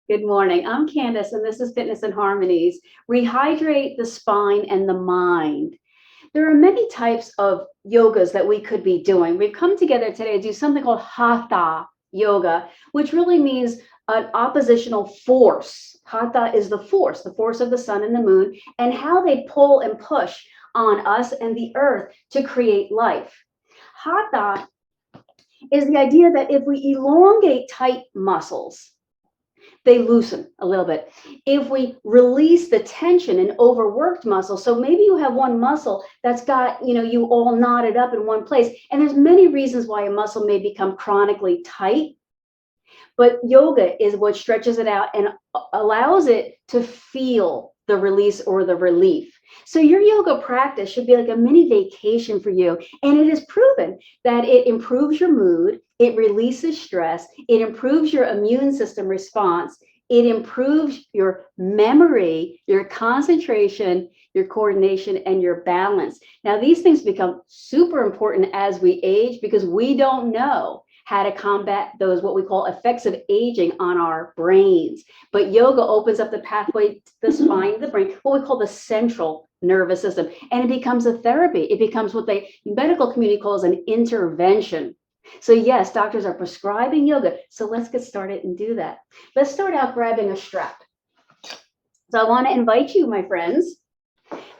Good morning. I'm Candace, and this is Fitness and Harmonies. Rehydrate the spine and the mind. There are many types of yogas that we could be doing. We've come together today to do something called Hatha yoga, which really means an oppositional force. Hatha is the force of the sun and the moon, and how they pull and push on us and the earth to create life. Hatha is the idea that if we elongate tight muscles, they loosen a little bit. If we release the tension in overworked muscles, so maybe you have one muscle that's got, you all knotted up in one place, and there's many reasons why a muscle may become chronically tight, but yoga is what stretches it out and allows it to feel the release or the relief. So your yoga practice should be like a mini vacation for you. And it is proven that it improves your mood, it releases stress, it improves your immune system response, it improves your memory, your concentration, your coordination, and your balance. Now, these things become super important as we age because we don't know how to combat those what we call effects of aging on our brains. But yoga opens up the pathway to the spine, the brain, what we call the central nervous system. And it becomes a therapy. It becomes what the medical community calls an intervention. So yes, doctors are prescribing yoga. So let's get started and do that. Let's start out grabbing a strap. So I want to invite you, my friends,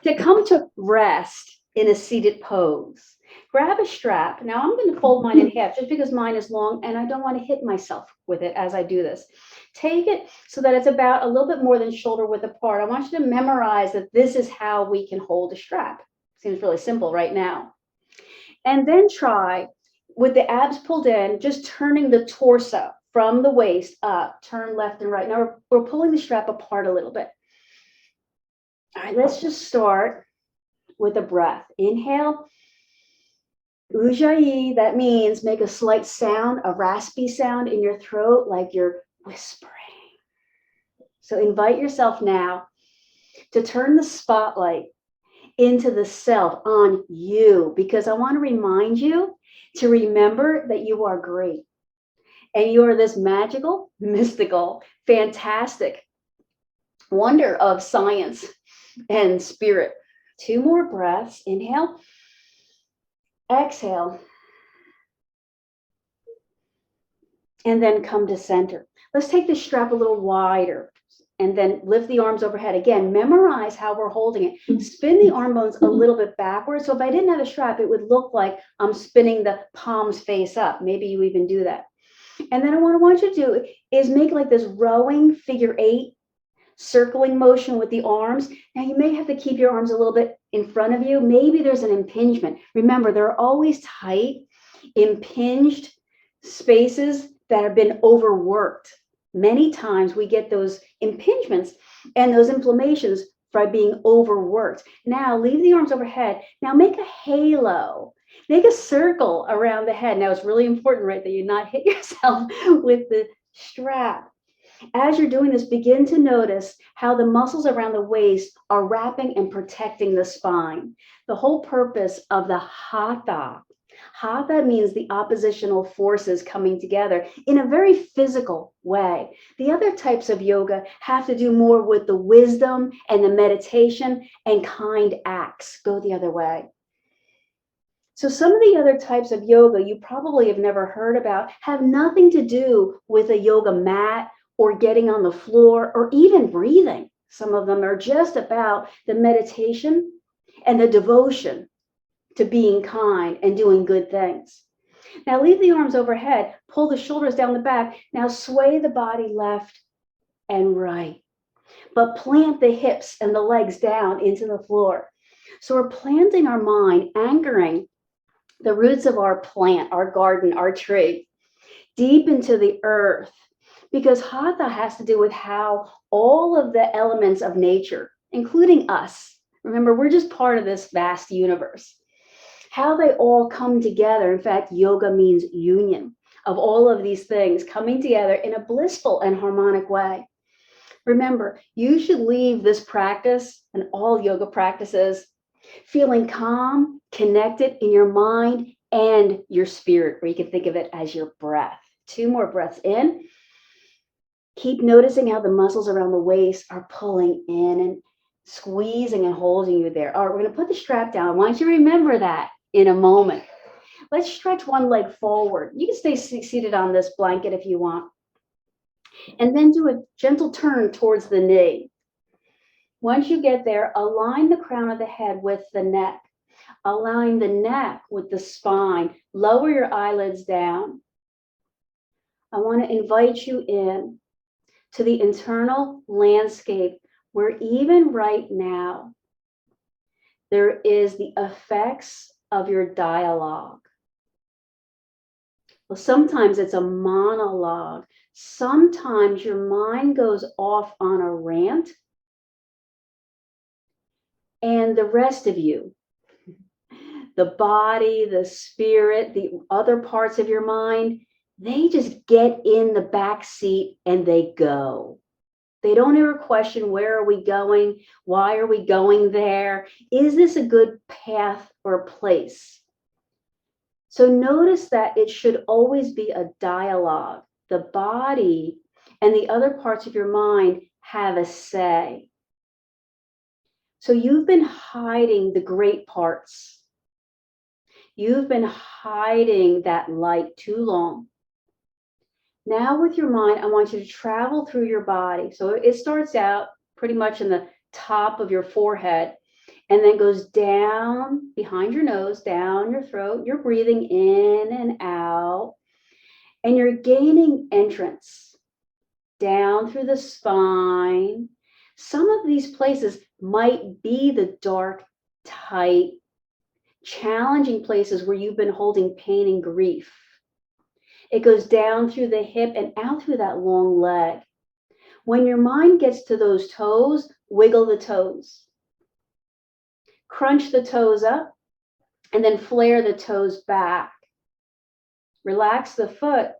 to come to rest in a seated pose. Grab a strap. Now I'm going to fold mine in half just because mine is long and I don't want to hit myself with it as I do this. Take it so that it's about a little bit more than shoulder width apart. I want you to memorize that this is how we can hold a strap. Seems really simple right now. And then try, with the abs pulled in, just turning the torso from the waist up, turn left and right. Now we're pulling the strap apart a little bit. All right, let's just start with a breath. Inhale. Ujjayi, that means make a slight sound, a raspy sound in your throat, like you're whispering. So invite yourself now to turn the spotlight into the self, on you, because I want to remind you to remember that you are great. And you are this magical, mystical, fantastic wonder of science and spirit. 2 more breaths. Inhale. Exhale. And then come to center. Let's take the strap a little wider and then lift the arms overhead. Again, memorize how we're holding it. Spin the arm bones a little bit backwards. So if I didn't have a strap, it would look like I'm spinning the palms face up. Maybe you even do that. And then what I want you to do is make like this rowing figure 8, circling motion with the arms. Now you may have to keep your arms a little bit in front of you. Maybe there's an impingement. Remember, there are always tight, impinged spaces that have been overworked. Many times we get those impingements and those inflammations by being overworked. Now leave the arms overhead. Now make a halo. Make a circle around the head. Now it's really important, right, that you not hit yourself with the strap. As you're doing this, begin to notice how the muscles around the waist are wrapping and protecting the spine. The whole purpose of the Hatha. Hatha means the oppositional forces coming together in a very physical way. The other types of yoga have to do more with the wisdom and the meditation and kind acts. Go the other way. So some of the other types of yoga you probably have never heard about have nothing to do with a yoga mat or getting on the floor or even breathing. Some of them are just about the meditation and the devotion to being kind and doing good things. Now leave the arms overhead, pull the shoulders down the back. Now sway the body left and right, but plant the hips and the legs down into the floor. So we're planting our mind, anchoring the roots of our plant, our garden, our tree, deep into the earth, because Hatha has to do with how all of the elements of nature, including us, remember, we're just part of this vast universe, how they all come together. In fact, yoga means union of all of these things coming together in a blissful and harmonic way. Remember, you should leave this practice and all yoga practices feeling calm, connected in your mind and your spirit, or you can think of it as your breath. 2 more breaths in. Keep noticing how the muscles around the waist are pulling in and squeezing and holding you there. All right, we're going to put the strap down. I want you to remember that in a moment. Let's stretch one leg forward. You can stay seated on this blanket if you want. And then do a gentle turn towards the knee. Once you get there, align the crown of the head with the neck. Align the neck with the spine. Lower your eyelids down. I want to invite you in to the internal landscape where even right now, there is the effects of your dialogue. Well, sometimes it's a monologue. Sometimes your mind goes off on a rant, and the rest of you, the body, the spirit, the other parts of your mind, they just get in the back seat and they go. They don't ever question, where are we going? Why are we going there? Is this a good path or place? So notice that it should always be a dialogue. The body and the other parts of your mind have a say. So you've been hiding the great parts. You've been hiding that light too long. Now with your mind, I want you to travel through your body. So it starts out pretty much in the top of your forehead and then goes down behind your nose, down your throat. You're breathing in and out, and you're gaining entrance down through the spine. Some of these places might be the dark, tight, challenging places where you've been holding pain and grief. It goes down through the hip and out through that long leg. When your mind gets to those toes, wiggle the toes. Crunch the toes up and then flare the toes back. Relax the foot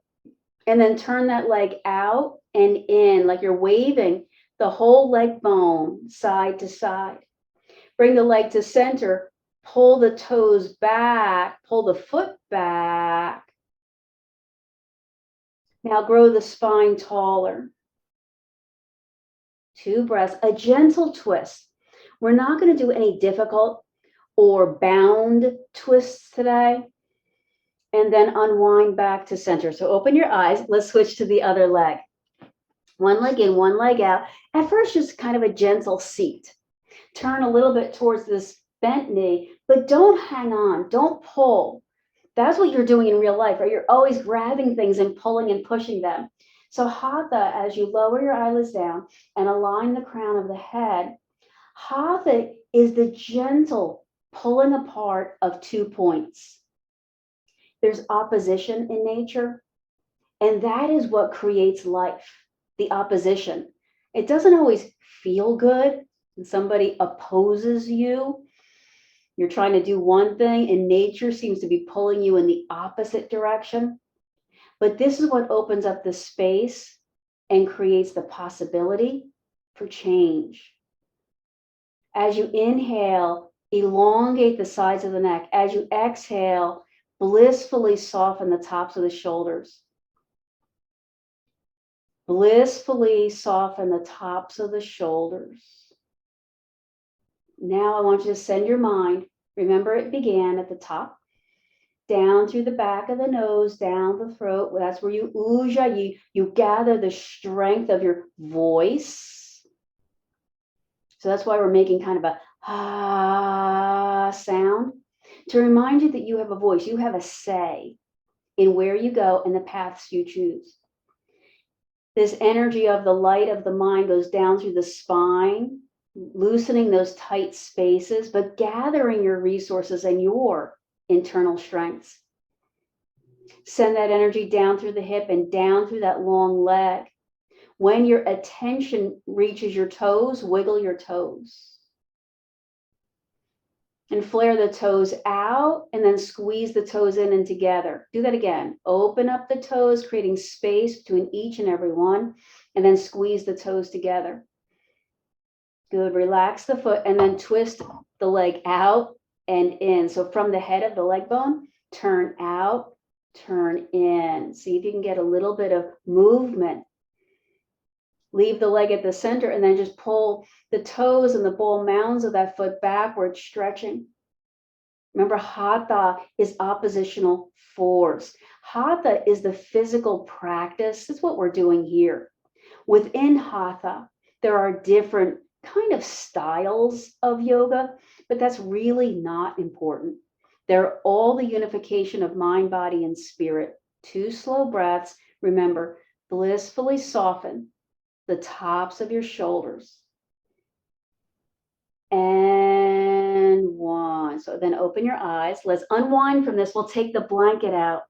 and then turn that leg out and in like you're waving the whole leg bone side to side. Bring the leg to center, pull the toes back, pull the foot back. Now grow the spine taller. 2 breaths, a gentle twist. We're not going to do any difficult or bound twists today. And then unwind back to center. So open your eyes. Let's switch to the other leg. One leg in, one leg out. At first, just kind of a gentle seat. Turn a little bit towards this bent knee, but don't hang on. Don't pull. That's what you're doing in real life, right? You're always grabbing things and pulling and pushing them. So Hatha, as you lower your eyelids down and align the crown of the head, Hatha is the gentle pulling apart of 2 points. There's opposition in nature, and that is what creates life, the opposition. It doesn't always feel good when somebody opposes you. You're trying to do one thing, and nature seems to be pulling you in the opposite direction. But this is what opens up the space and creates the possibility for change. As you inhale, elongate the sides of the neck. As you exhale, blissfully soften the tops of the shoulders. Blissfully soften the tops of the shoulders. Now I want you to send your mind, remember it began at the top, down through the back of the nose, down the throat. That's where you ujja, you gather the strength of your voice. So that's why we're making kind of a ah sound, to remind you that you have a voice, you have a say in where you go and the paths you choose. This energy of the light of the mind goes down through the spine, loosening those tight spaces, but gathering your resources and your internal strengths. Send that energy down through the hip and down through that long leg. When your attention reaches your toes, wiggle your toes. And flare the toes out and then squeeze the toes in and together. Do that again. Open up the toes, creating space between each and every one, and then squeeze the toes together. Good. Relax the foot and then twist the leg out and in. So from the head of the leg bone, turn out, turn in. See if you can get a little bit of movement Leave the leg at the center and then just pull the toes and the ball mounds of that foot backwards, stretching. Remember, Hatha is oppositional force. Hatha is the physical practice. That's what we're doing here. Within Hatha, there are different kind of styles of yoga, but that's really not important. They're all the unification of mind, body, and spirit. 2 slow breaths. Remember, blissfully soften the tops of your shoulders. And 1. So then open your eyes. Let's unwind from this. We'll take the blanket out.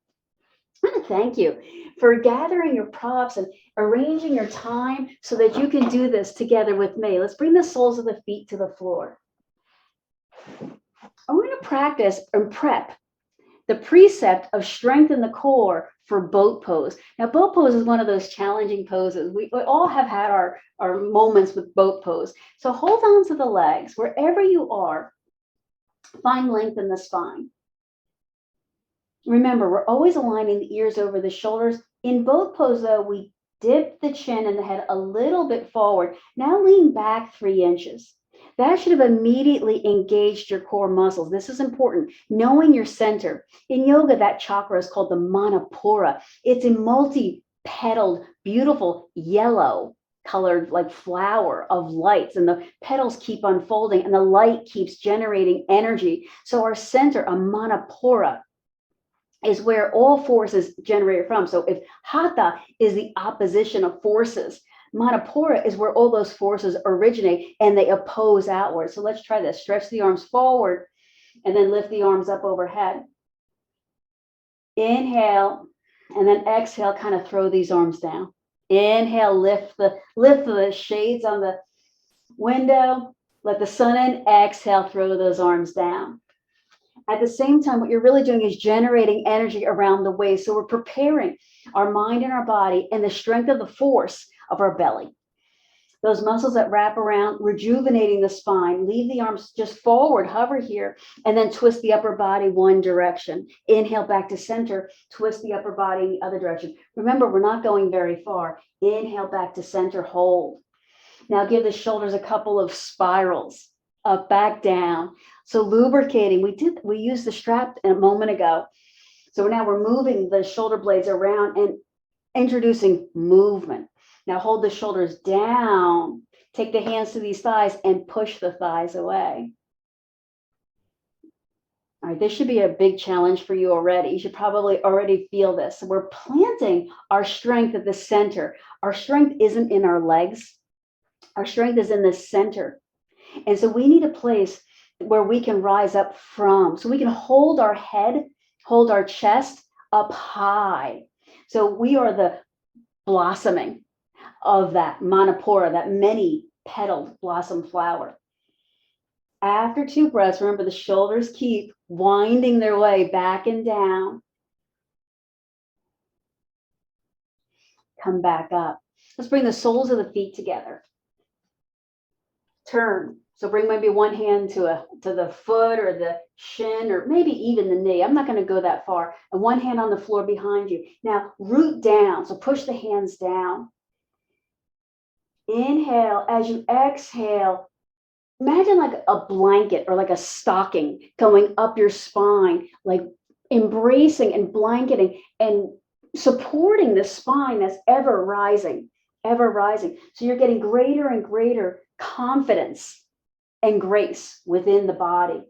I want to thank you for gathering your props and arranging your time so that you can do this together with me. Let's bring the soles of the feet to the floor. I'm going to practice and prep the precept of strengthen the core for boat pose. Now, boat pose is one of those challenging poses. We all have had our moments with boat pose. So hold on to the legs wherever you are. Find length in the spine. Remember, we're always aligning the ears over the shoulders. In boat pose, though, we dip the chin and the head a little bit forward. Now lean back 3 inches. That should have immediately engaged your core muscles. This is important. Knowing your center. In yoga, that chakra is called the Manipura. It's a multi-petaled, beautiful yellow colored like flower of lights, and the petals keep unfolding and the light keeps generating energy. So our center, a Manipura, is where all forces generate from. So if Hatha is the opposition of forces, Manipura is where all those forces originate and they oppose outward. So let's try this. Stretch the arms forward and then lift the arms up overhead. Inhale and then exhale, kind of throw these arms down. Inhale, lift the shades on the window. Let the sun in. Exhale, throw those arms down. At the same time, what you're really doing is generating energy around the waist. So we're preparing our mind and our body and the strength of the force of our belly. Those muscles that wrap around, rejuvenating the spine. Leave the arms just forward, hover here, and then twist the upper body one direction. Inhale back to center, twist the upper body in the other direction. Remember, we're not going very far. Inhale back to center, hold. Now give the shoulders a couple of spirals, up, back, down. So lubricating, we used the strap a moment ago. So now we're moving the shoulder blades around and introducing movement. Now hold the shoulders down, take the hands to these thighs and push the thighs away. All right, this should be a big challenge for you already. You should probably already feel this. So we're planting our strength at the center. Our strength isn't in our legs. Our strength is in the center. And so we need a place where we can rise up from. So we can hold our head, hold our chest up high. So we are the blossoming of that Manipura, that many petaled blossom flower. After 2 breaths, remember the shoulders keep winding their way back and down. Come back up. Let's bring the soles of the feet together. Turn. So bring maybe one hand to the foot or the shin or maybe even the knee. I'm not going to go that far. And one hand on the floor behind you. Now root down. So push the hands down. Inhale. As you exhale, imagine like a blanket or like a stocking going up your spine, like embracing and blanketing and supporting the spine that's ever rising, ever rising. So you're getting greater and greater confidence and grace within the body.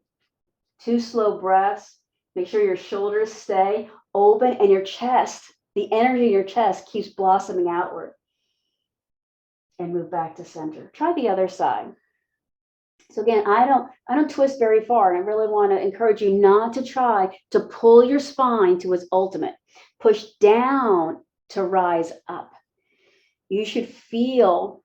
2 slow breaths. Make sure your shoulders stay open and your chest, the energy in your chest keeps blossoming outward. And move back to center. Try the other side. So again, I don't twist very far, and I really want to encourage you not to try to pull your spine to its ultimate. Push down to rise up. You should feel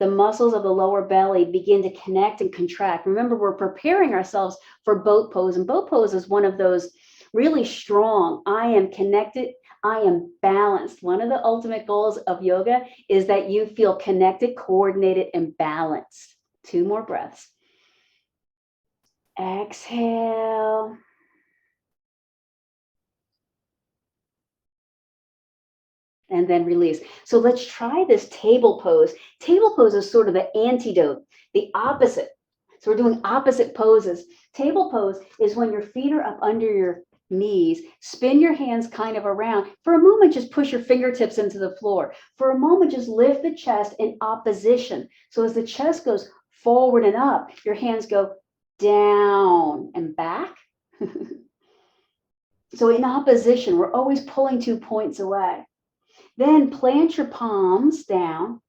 the muscles of the lower belly begin to connect and contract. Remember, we're preparing ourselves for boat pose, and boat pose is one of those really strong, I am connected, I am balanced. One of the ultimate goals of yoga is that you feel connected, coordinated, and balanced. 2 more breaths. Exhale. and then release. So let's try this table pose. Table pose is sort of the antidote, the opposite. So we're doing opposite poses. Table pose is when your feet are up under your knees, spin your hands kind of around. For a moment, just push your fingertips into the floor. For a moment, just lift the chest in opposition. So as the chest goes forward and up, your hands go down and back. So in opposition, we're always pulling 2 points away. Then plant your palms down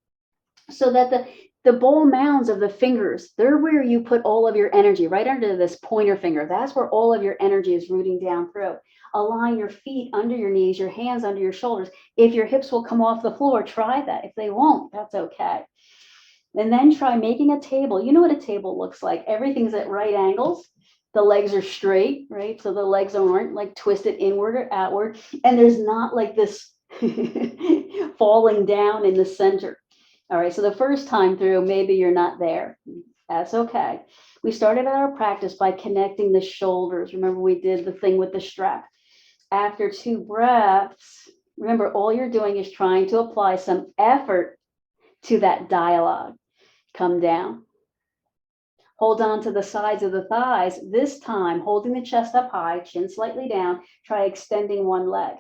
so that the ball mounds of the fingers, they're where you put all of your energy, right under this pointer finger. That's where all of your energy is rooting down through. Align your feet under your knees, your hands under your shoulders. If your hips will come off the floor, try that. If they won't, that's okay. And then try making a table. You know what a table looks like. Everything's at right angles. The legs are straight, right? So the legs aren't like twisted inward or outward. And there's not like this falling down in the center. All right, so the first time through, maybe you're not there. That's okay. We started our practice by connecting the shoulders. Remember, we did the thing with the strap. After 2 breaths, remember, all you're doing is trying to apply some effort to that dialogue. Come down. Hold on to the sides of the thighs. This time, holding the chest up high, chin slightly down. Try extending one leg.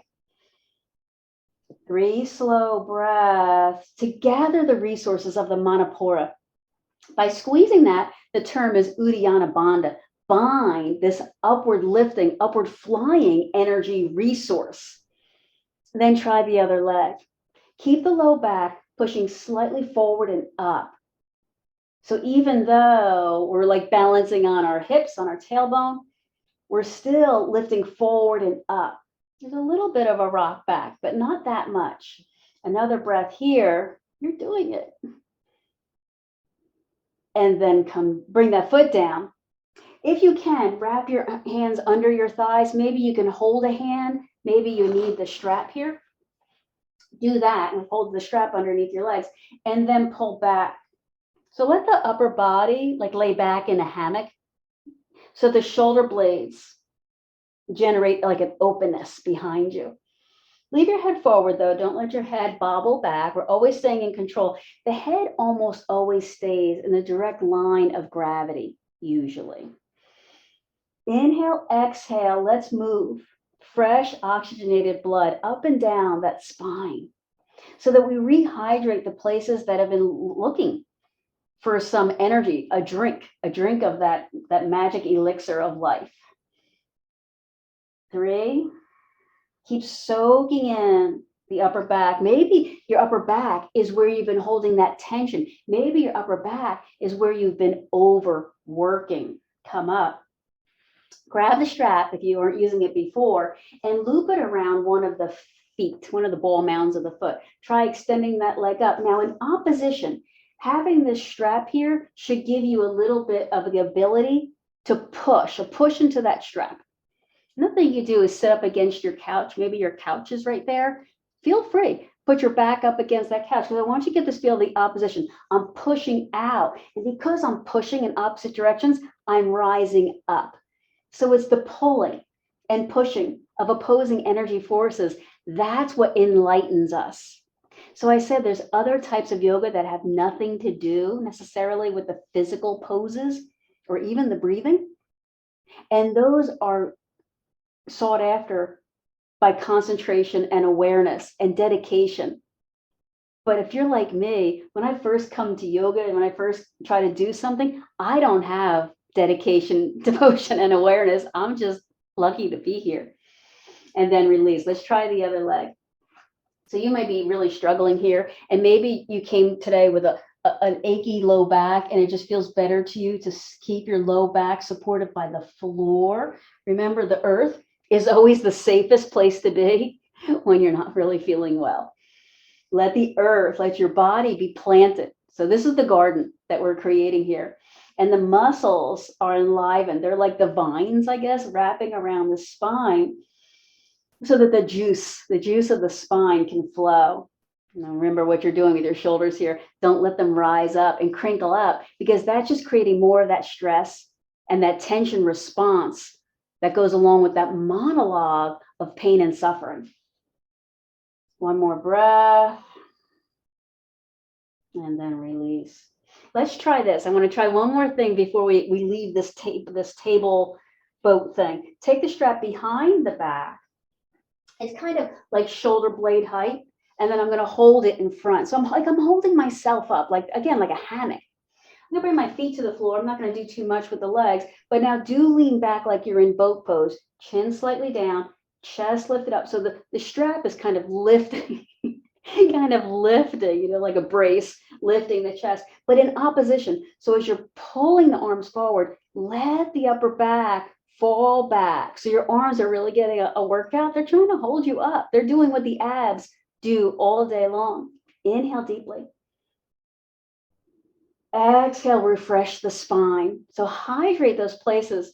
3 slow breaths to gather the resources of the Manipura. By squeezing that, the term is Uddiyana Bandha. Bind this upward lifting, upward flying energy resource. Then try the other leg. Keep the low back pushing slightly forward and up. So even though we're like balancing on our hips, on our tailbone, we're still lifting forward and up. There's a little bit of a rock back, but not that much. Another breath here. You're doing it. And then bring that foot down. If you can, wrap your hands under your thighs. Maybe you can hold a hand. Maybe you need the strap here. Do that and hold the strap underneath your legs and then pull back. So let the upper body like lay back in a hammock. So the shoulder blades generate like an openness behind you. Leave your head forward though. Don't let your head bobble back. We're always staying in control. The head almost always stays in the direct line of gravity, usually. Inhale, exhale, let's move. Fresh oxygenated blood up and down that spine so that we rehydrate the places that have been looking for some energy, a drink of that magic elixir of life. 3, keep soaking in the upper back. Maybe your upper back is where you've been holding that tension. Maybe your upper back is where you've been overworking. Come up. Grab the strap if you weren't using it before and loop it around one of the feet, one of the ball mounds of the foot. Try extending that leg up. Now in opposition, having this strap here should give you a little bit of the ability to push into that strap. Another thing you do is sit up against your couch. Maybe your couch is right there. Feel free. Put your back up against that couch because I want you to get this feel of the opposition. I'm pushing out. And because I'm pushing in opposite directions, I'm rising up. So it's the pulling and pushing of opposing energy forces. That's what enlightens us. So I said there's other types of yoga that have nothing to do necessarily with the physical poses or even the breathing. And those are sought after by concentration and awareness and dedication. But if you're like me, when I first come to yoga and when I first try to do something, I don't have dedication, devotion, and awareness. I'm just lucky to be here. And then release. Let's try the other leg. So you might be really struggling here, and maybe you came today with an achy low back, and it just feels better to you to keep your low back supported by the floor. Remember, the earth is always the safest place to be when you're not really feeling well. Let the earth, let your body be planted. So this is the garden that we're creating here. And the muscles are enlivened. They're like the vines, I guess, wrapping around the spine so that the juice of the spine can flow. Now remember what you're doing with your shoulders here. Don't let them rise up and crinkle up because that's just creating more of that stress and that tension response that goes along with that monologue of pain and suffering. One more breath. And then release. Let's try this. I want to try one more thing before we leave this table boat thing. Take the strap behind the back. It's kind of like shoulder blade height. And then I'm going to hold it in front. So I'm holding myself up, like, again, like a hammock. I'm going to bring my feet to the floor. I'm not going to do too much with the legs, but now do lean back like you're in boat pose. Chin slightly down, chest lifted up. So the strap is kind of lifting, like a brace, lifting the chest, but in opposition. So as you're pulling the arms forward, let the upper back fall back. So your arms are really getting a workout. They're trying to hold you up. They're doing what the abs do all day long. Inhale deeply. Exhale, refresh the spine. So hydrate those places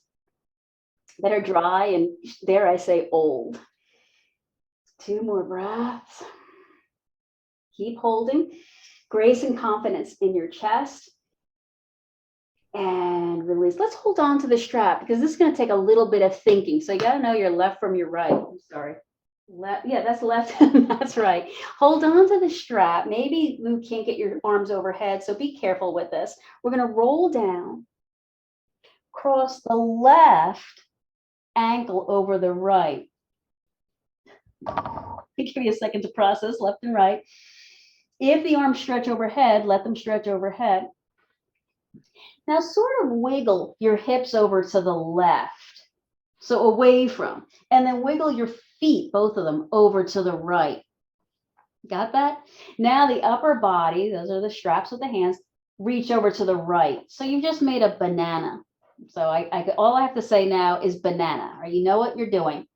that are dry and, dare I say, old. 2 more breaths. Keep holding. Grace and confidence in your chest. And release. Let's hold on to the strap because this is going to take a little bit of thinking. So you got to know your left from your right. I'm sorry. Left, yeah, that's left. That's right. Hold on to the strap. Maybe you can't get your arms overhead, so be careful with this. We're going to roll down, cross the left ankle over the right. Give me a second to process left and right. If the arms stretch overhead, let them stretch overhead. Now sort of wiggle your hips over to the left, so away from, and then wiggle your feet, both of them, over to the right. Got that? Now the upper body, those are the straps with the hands, reach over to the right. So you've just made a banana. So all I have to say now is banana, right? You know what you're doing.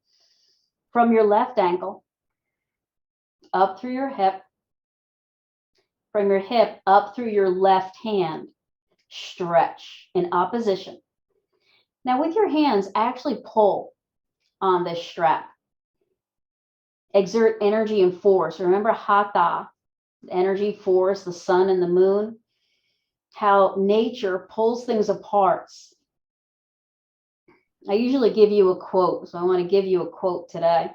From your left ankle, up through your hip, from your hip up through your left hand, stretch in opposition. Now with your hands, actually pull on this strap. Exert energy and force. Remember Hatha, energy, force, the sun and the moon, how nature pulls things apart. I usually give you a quote, so I want to give you a quote today.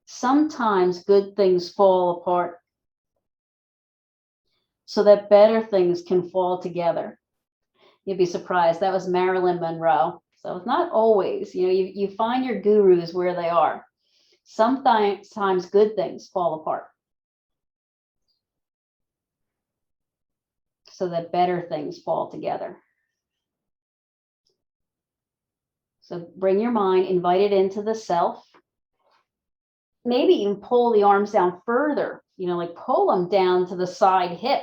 Sometimes good things fall apart so that better things can fall together. You'd be surprised. That was Marilyn Monroe. So it's not always, you find your gurus where they are. Sometimes good things fall apart so that better things fall together. So bring your mind, invite it into the self. Maybe even pull the arms down further, like pull them down to the side hip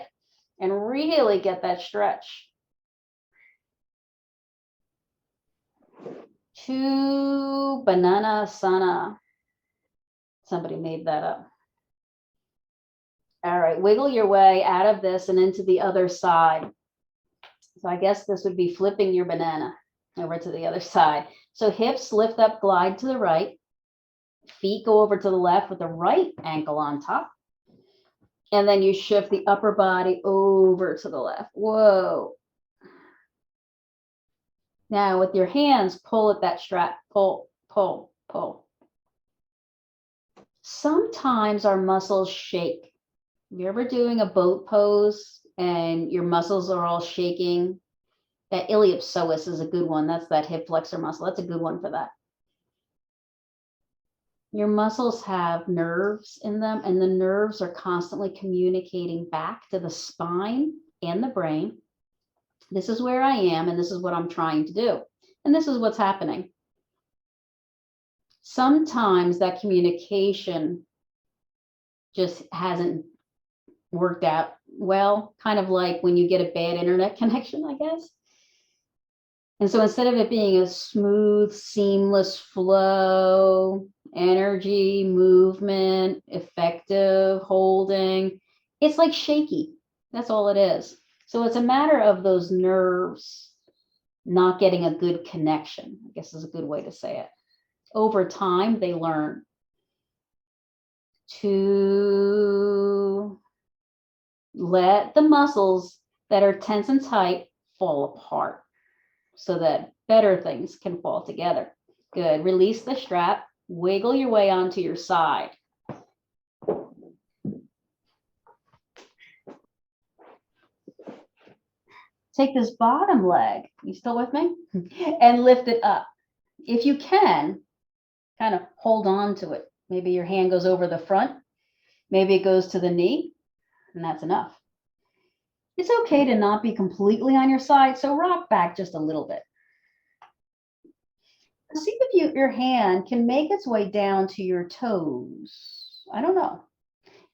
and really get that stretch. 2 banana sana. Somebody made that up. All right, wiggle your way out of this and into the other side. So I guess this would be flipping your banana over to the other side. So hips lift up, glide to the right. Feet go over to the left with the right ankle on top. And then you shift the upper body over to the left. Whoa. Now with your hands, pull at that strap. Pull, pull, pull. Sometimes our muscles shake. If you're ever doing a boat pose and your muscles are all shaking, that iliopsoas is a good one. That's that hip flexor muscle. That's a good one for that. Your muscles have nerves in them, and the nerves are constantly communicating back to the spine and the brain. This is where I am, and this is what I'm trying to do. And this is what's happening. Sometimes that communication just hasn't worked out well, kind of like when you get a bad internet connection, I guess. And so instead of it being a smooth, seamless flow, energy, movement, effective holding, it's like shaky. That's all it is. So it's a matter of those nerves not getting a good connection, I guess is a good way to say it. Over time, they learn to let the muscles that are tense and tight fall apart so that better things can fall together. Good. Release the strap. Wiggle your way onto your side. take this bottom leg, you still with me? And lift it up. If you can, kind of hold on to it. Maybe your hand goes over the front, maybe it goes to the knee, and that's enough. It's okay to not be completely on your side, so rock back just a little bit. See if your hand can make its way down to your toes. I don't know.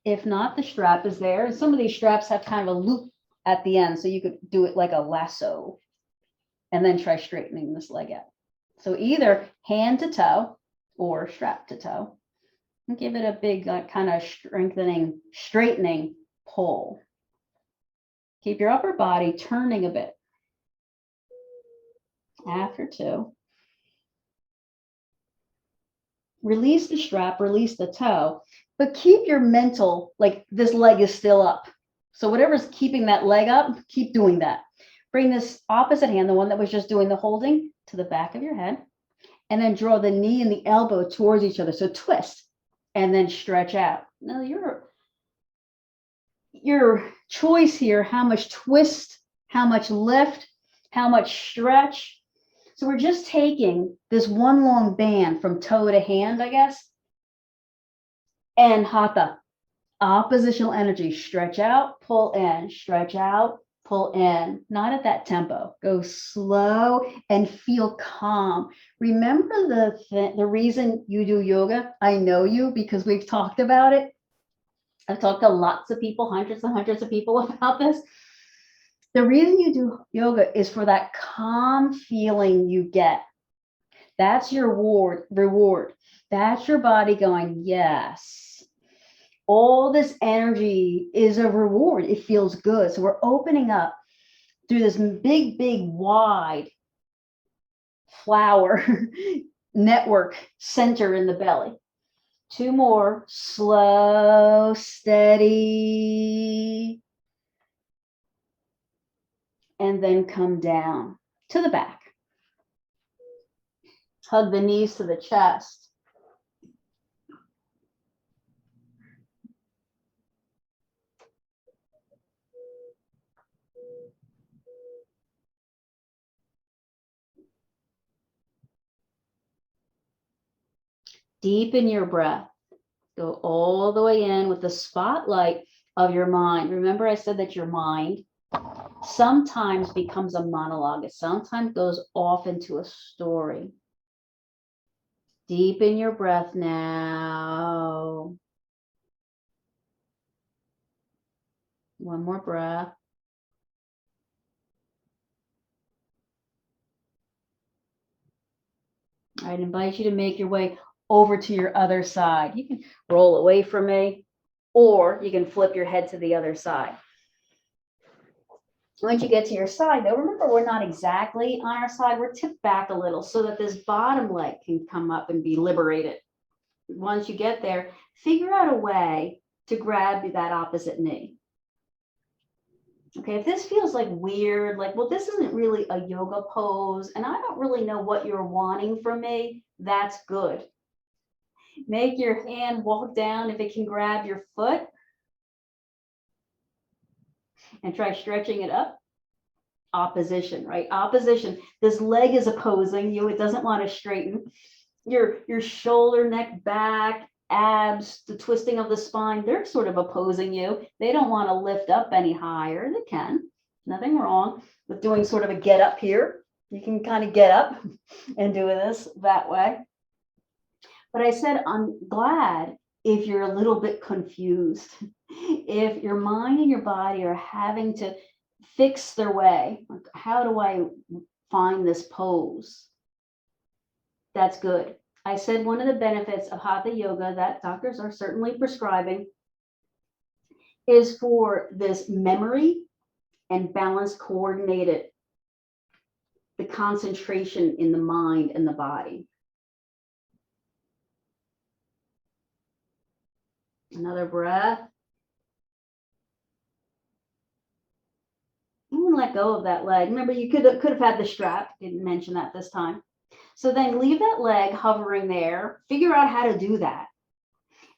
If not, the strap is there. And some of these straps have kind of a loop at the end, so you could do it like a lasso and then try straightening this leg out. So either hand to toe or strap to toe. And give it a big kind of straightening pull. Keep your upper body turning a bit. After 2. Release the strap, release the toe, but keep your mental, like this leg is still up. So whatever's keeping that leg up, keep doing that. Bring this opposite hand, the one that was just doing the holding, to the back of your head, and then draw the knee and the elbow towards each other. So twist and then stretch out. Now your choice here, how much twist, how much lift, how much stretch. So we're just taking this one long band from toe to hand, I guess, and Hatha, oppositional energy, stretch out, pull in, stretch out, pull in, not at that tempo. Go slow and feel calm. Remember the reason you do yoga? I know you because we've talked about it. I've talked to lots of people, hundreds and hundreds of people about this. The reason you do yoga is for that calm feeling you get. That's your reward. That's your body going, yes. All this energy is a reward. It feels good. So we're opening up through this big, wide flower network center in the belly. 2 more. Slow, steady. And then come down to the back. Hug the knees to the chest. Deepen your breath. Go all the way in with the spotlight of your mind. Remember I said that your mind sometimes becomes a monologue. It sometimes goes off into a story. Deepen your breath now. One more breath. I'd invite you to make your way over to your other side. You can roll away from me, or you can flip your head to the other side. Once you get to your side, though, remember we're not exactly on our side. We're tipped back a little so that this bottom leg can come up and be liberated. Once you get there, figure out a way to grab that opposite knee. Okay, if this feels like weird, like, well, this isn't really a yoga pose, and I don't really know what you're wanting from me, that's good. Make your hand walk down if it can grab your foot. And try stretching it up. Opposition, right? Opposition. This leg is opposing you. It doesn't want to straighten. Your shoulder, neck, back, abs, the twisting of the spine, they're sort of opposing you. They don't want to lift up any higher. They can. Nothing wrong with doing sort of a get up here. You can kind of get up and do this that way. But I said, I'm glad if you're a little bit confused, if your mind and your body are having to fix their way, like, how do I find this pose? That's good. I said one of the benefits of Hatha yoga that doctors are certainly prescribing is for this memory and balance coordinated, the concentration in the mind and the body. Another breath. And let go of that leg. Remember, you could have had the strap. Didn't mention that this time. So then leave that leg hovering there. Figure out how to do that.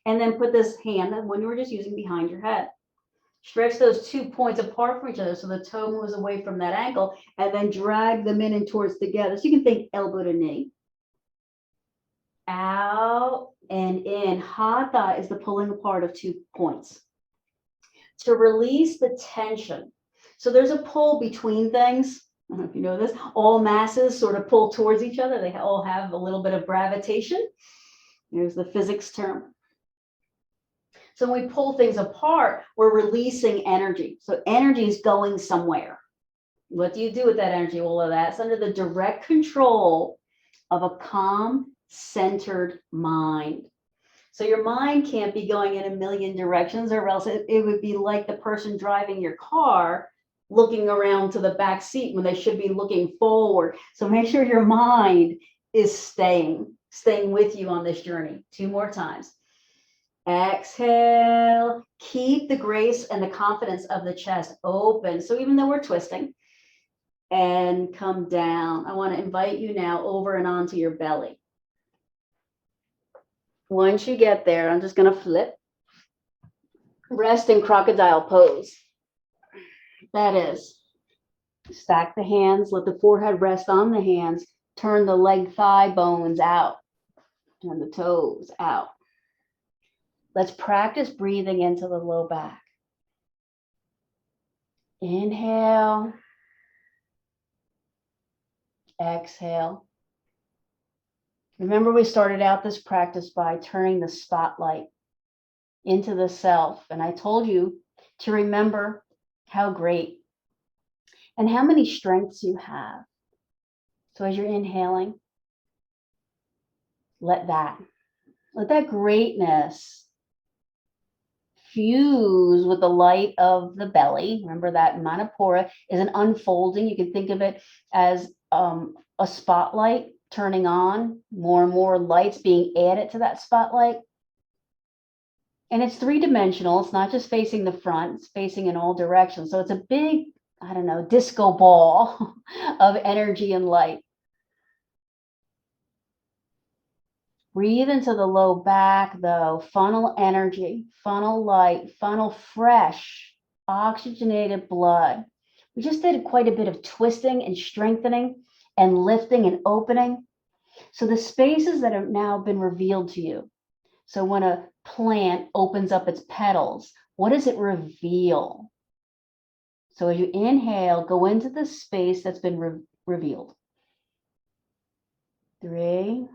And then put this hand, the one you were just using, behind your head. Stretch those 2 points apart from each other so the toe moves away from that ankle, and then drag them in and towards together. So you can think elbow to knee. Out and in. Hatha is the pulling apart of 2 points. To release the tension. So there's a pull between things. I don't know if you know this. All masses sort of pull towards each other. They all have a little bit of gravitation. There's the physics term. So when we pull things apart, we're releasing energy. So energy is going somewhere. What do you do with that energy? Well, that's under the direct control of a calm, centered mind. So your mind can't be going in a million directions, or else it would be like the person driving your car looking around to the back seat when they should be looking forward. So make sure your mind is staying with you on this journey. 2 more times. Exhale. Keep the grace and the confidence of the chest open. So even though we're twisting, and come down. I want to invite you now over and onto your belly. Once you get there, I'm just going to flip. Rest in crocodile pose. That is, stack the hands, let the forehead rest on the hands, turn the leg thigh bones out, turn the toes out. Let's practice breathing into the low back. Inhale. Exhale. Remember, we started out this practice by turning the spotlight into the self. And I told you to remember how great and how many strengths you have. So as you're inhaling, let that greatness fuse with the light of the belly. Remember that Manipura is an unfolding. You can think of it as a spotlight turning on, more and more lights being added to that spotlight. And it's 3-dimensional. It's not just facing the front, it's facing in all directions. So it's a big, disco ball of energy and light. Breathe into the low back, though. Funnel energy, funnel light, funnel fresh, oxygenated blood. We just did quite a bit of twisting and strengthening and lifting and opening. So the spaces that have now been revealed to you. So when a plant opens up its petals, what does it reveal? So as you inhale, go into the space that's been revealed. 3.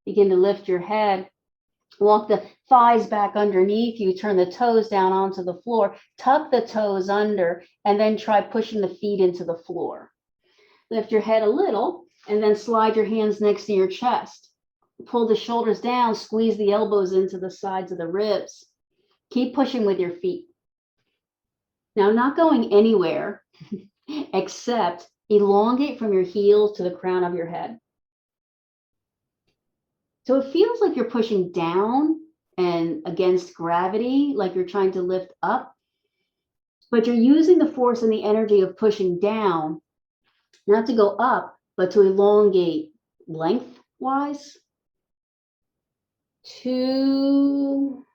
Begin to lift your head. Walk the thighs back underneath you. Turn the toes down onto the floor. Tuck the toes under, and then try pushing the feet into the floor. Lift your head a little, and then slide your hands next to your chest. Pull the shoulders down. Squeeze the elbows into the sides of the ribs. Keep pushing with your feet. Now, not going anywhere except elongate from your heels to the crown of your head. So it feels like you're pushing down and against gravity, like you're trying to lift up, but you're using the force and the energy of pushing down, not to go up, but to elongate lengthwise. 2,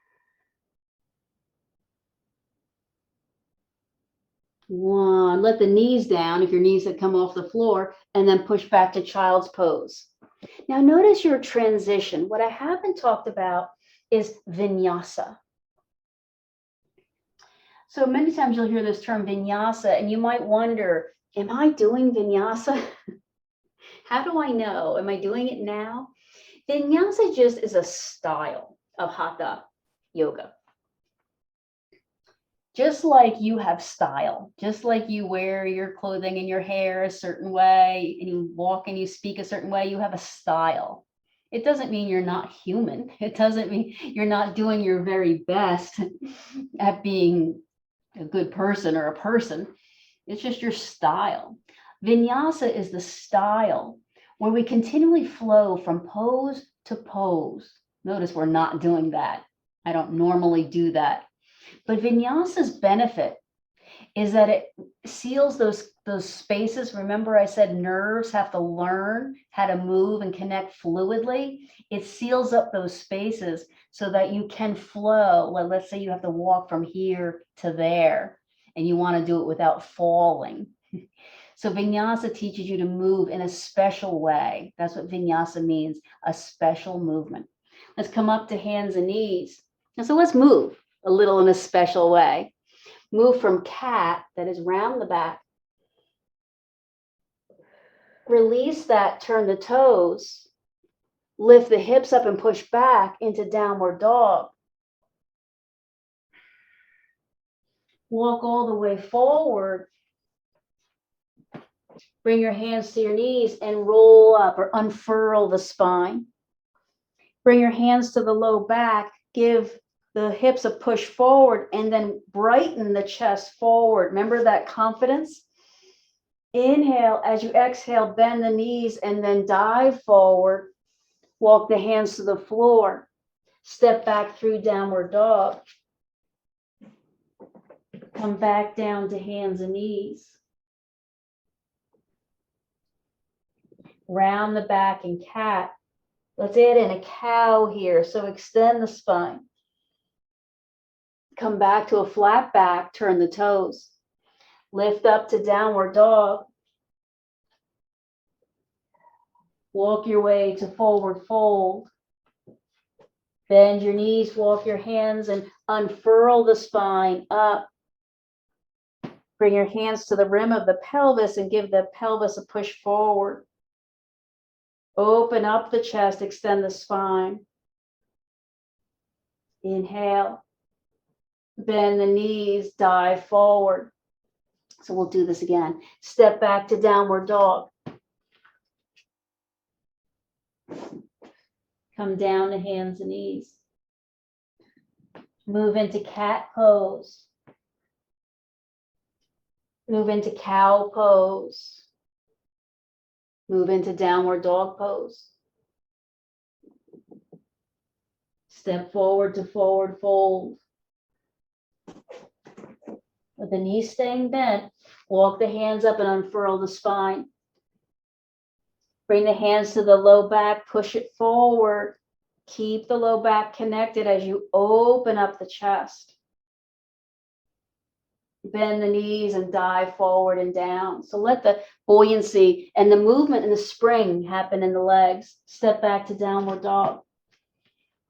1. Let the knees down if your knees had come off the floor, and then push back to child's pose. Now notice your transition. What I haven't talked about is vinyasa. So many times you'll hear this term vinyasa, and you might wonder, am I doing vinyasa? How do I know? Am I doing it now? Vinyasa just is a style of Hatha yoga. Just like you have style, just like you wear your clothing and your hair a certain way, and you walk and you speak a certain way, you have a style. It doesn't mean you're not human. It doesn't mean you're not doing your very best at being a good person or a person. It's just your style. Vinyasa is the style where we continually flow from pose to pose. Notice we're not doing that. I don't normally do that. But vinyasa's benefit is that it seals those those spaces. Remember I said nerves have to learn how to move and connect fluidly. It seals up those spaces so that you can flow. Let's say you have to walk from here to there and you want to do it without falling. So vinyasa teaches you to move in a special way. That's what vinyasa means, a special movement. Let's come up to hands and knees. And so let's move a little in a special way. Move from cat, that is round the back. Release that, turn the toes. Lift the hips up and push back into downward dog. Walk all the way forward. Bring your hands to your knees and roll up or unfurl the spine. Bring your hands to the low back. Give the hips a push forward and then brighten the chest forward. Remember that confidence? Inhale. As you exhale, bend the knees and then dive forward. Walk the hands to the floor. Step back through downward dog. Come back down to hands and knees. Round the back in cat. Let's add in a cow here. So extend the spine. Come back to a flat back, turn the toes. Lift up to downward dog. Walk your way to forward fold. Bend your knees, walk your hands and unfurl the spine up. Bring your hands to the rim of the pelvis and give the pelvis a push forward. Open up the chest, extend the spine. Inhale. Bend the knees, dive forward. So we'll do this again. Step back to downward dog. Come down to hands and knees. Move into cat pose. Move into cow pose. Move into downward dog pose. Step forward to forward fold. With the knees staying bent, walk the hands up and unfurl the spine. Bring the hands to the low back, push it forward. Keep the low back connected as you open up the chest. Bend the knees and dive forward and down. So let the buoyancy and the movement and the spring happen in the legs. Step back to downward dog.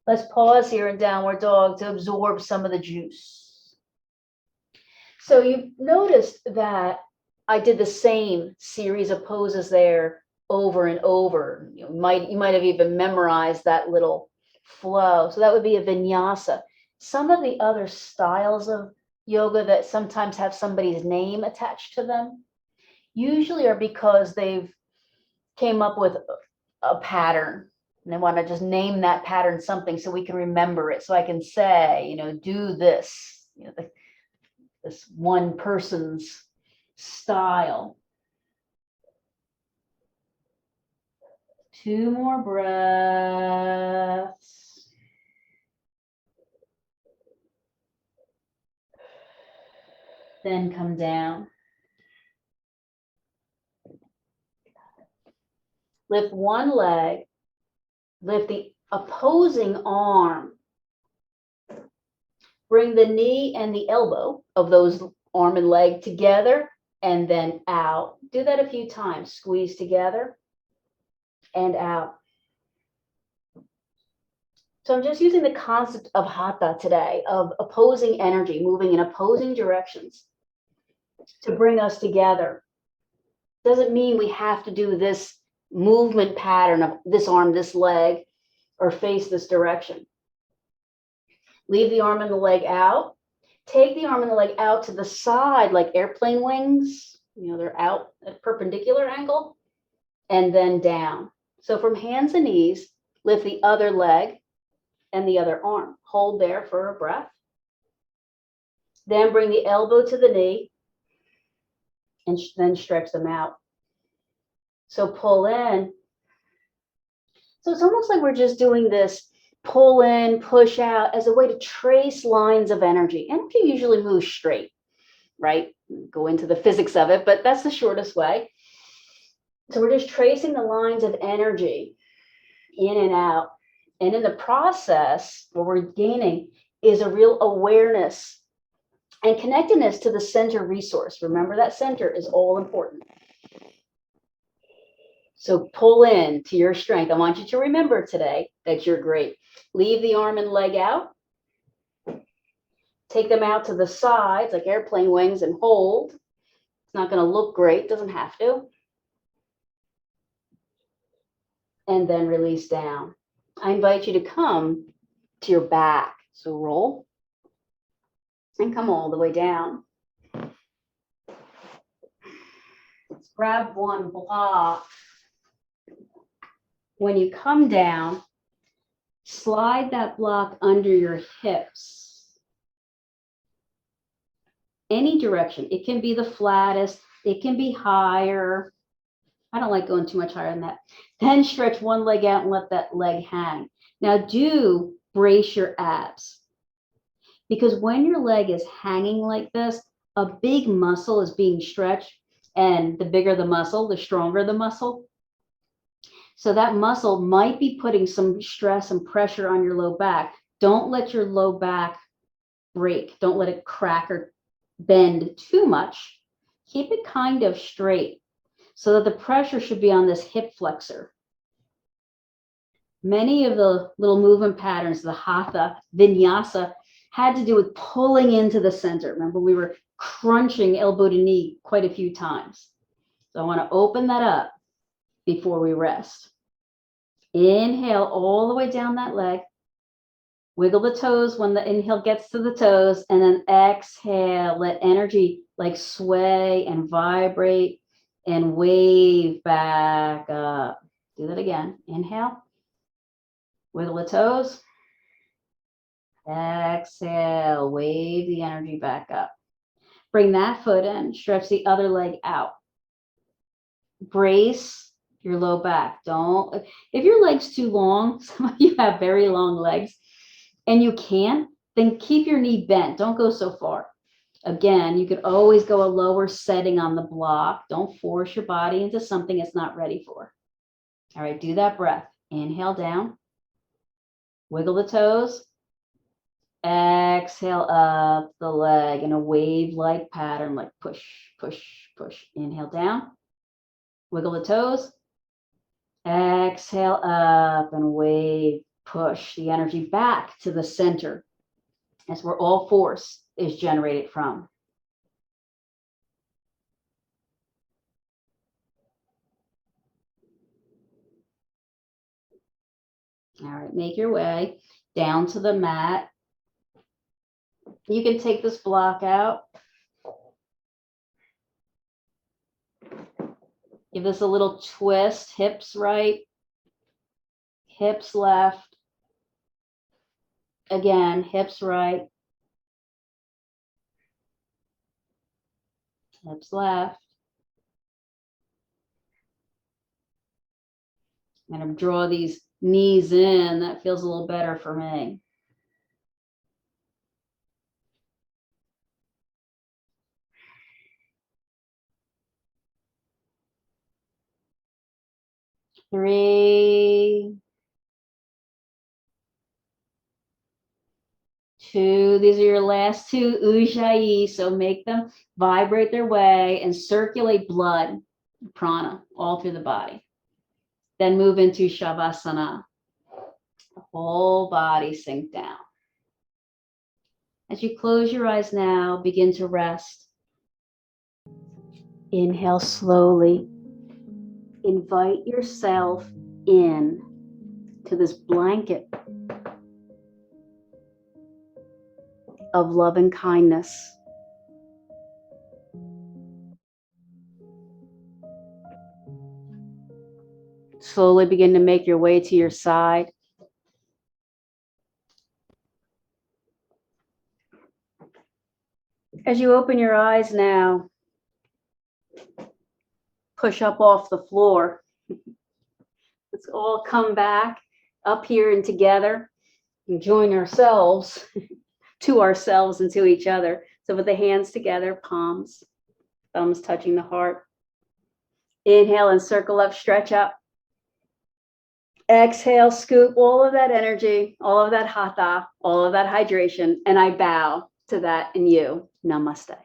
Let's pause here in downward dog to absorb some of the juice. So you noticed that I did the same series of poses there over and over. You might have even memorized that little flow. So that would be a vinyasa. Some of the other styles of yoga that sometimes have somebody's name attached to them usually are because they've came up with a pattern and they want to just name that pattern something so we can remember it. So I can say, do this, this one person's style. 2 more breaths. Then come down. Lift one leg. Lift the opposing arm. Bring the knee and the elbow of those arm and leg together and then out. Do that a few times. Squeeze together and out. So I'm just using the concept of Hatha today, of opposing energy, moving in opposing directions to bring us together. Doesn't mean we have to do this movement pattern of this arm, this leg, or face this direction. Leave the arm and the leg out. Take the arm and the leg out to the side like airplane wings. They're out at a perpendicular angle and then down. So from hands and knees, lift the other leg and the other arm. Hold there for a breath. Then bring the elbow to the knee and then stretch them out. So pull in. So it's almost like we're just doing this pull in, push out as a way to trace lines of energy. Energy usually moves straight. right? Go into the physics of it, but that's the shortest way. So we're just tracing the lines of energy in and out. And in the process, what we're gaining is a real awareness and connectedness to the center resource. Remember, that center is all important. So pull in to your strength. I want you to remember today that you're great. Leave the arm and leg out. Take them out to the sides like airplane wings and hold. It's not going to look great, doesn't have to. And then release down. I invite you to come to your back. So roll and come all the way down. Let's grab one block. When you come down, slide that block under your hips. Any direction. It can be the flattest. It can be higher. I don't like going too much higher than that. Then stretch one leg out and let that leg hang. Now do brace your abs. Because when your leg is hanging like this, a big muscle is being stretched. And the bigger the muscle, the stronger the muscle. So that muscle might be putting some stress and pressure on your low back. Don't let your low back break. Don't let it crack or bend too much. Keep it kind of straight so that the pressure should be on this hip flexor. Many of the little movement patterns, the Hatha, Vinyasa, had to do with pulling into the center. Remember, we were crunching elbow to knee quite a few times. So I want to open that up before we rest. Inhale all the way down that leg. Wiggle the toes when the inhale gets to the toes, and then exhale. Let energy like sway and vibrate and wave back up. Do that again. Inhale. Wiggle the toes. Exhale. Wave the energy back up. Bring that foot in. Stretch the other leg out. Brace your low back. Don't, if your leg's too long, some of you have very long legs, and you can't, then keep your knee bent. Don't go so far. Again, you could always go a lower setting on the block. Don't force your body into something it's not ready for. All right, do that breath. Inhale down. Wiggle the toes. Exhale up the leg in a wave-like pattern, like push, push, push. Inhale down. Wiggle the toes. Exhale up and wave, push the energy back to the center. That's where all force is generated from. All right, make your way down to the mat. You can take this block out. Give this a little twist, hips right, hips left. Again, hips right, hips left. I'm going to draw these knees in. That feels a little better for me. Three, two. These are your last two ujjayi, so make them vibrate their way and circulate blood, prana, all through the body. Then move into shavasana. The whole body sink down. As you close your eyes now, begin to rest. Inhale slowly. Invite yourself in to this blanket of love and kindness. Slowly begin to make your way to your side. As you open your eyes now, push up off the floor. Let's all come back up here and together and join ourselves to ourselves and to each other. So with the hands together, palms, thumbs touching the heart. Inhale and circle up, stretch up. Exhale, scoop all of that energy, all of that hatha, all of that hydration, and I bow to that in you. Namaste.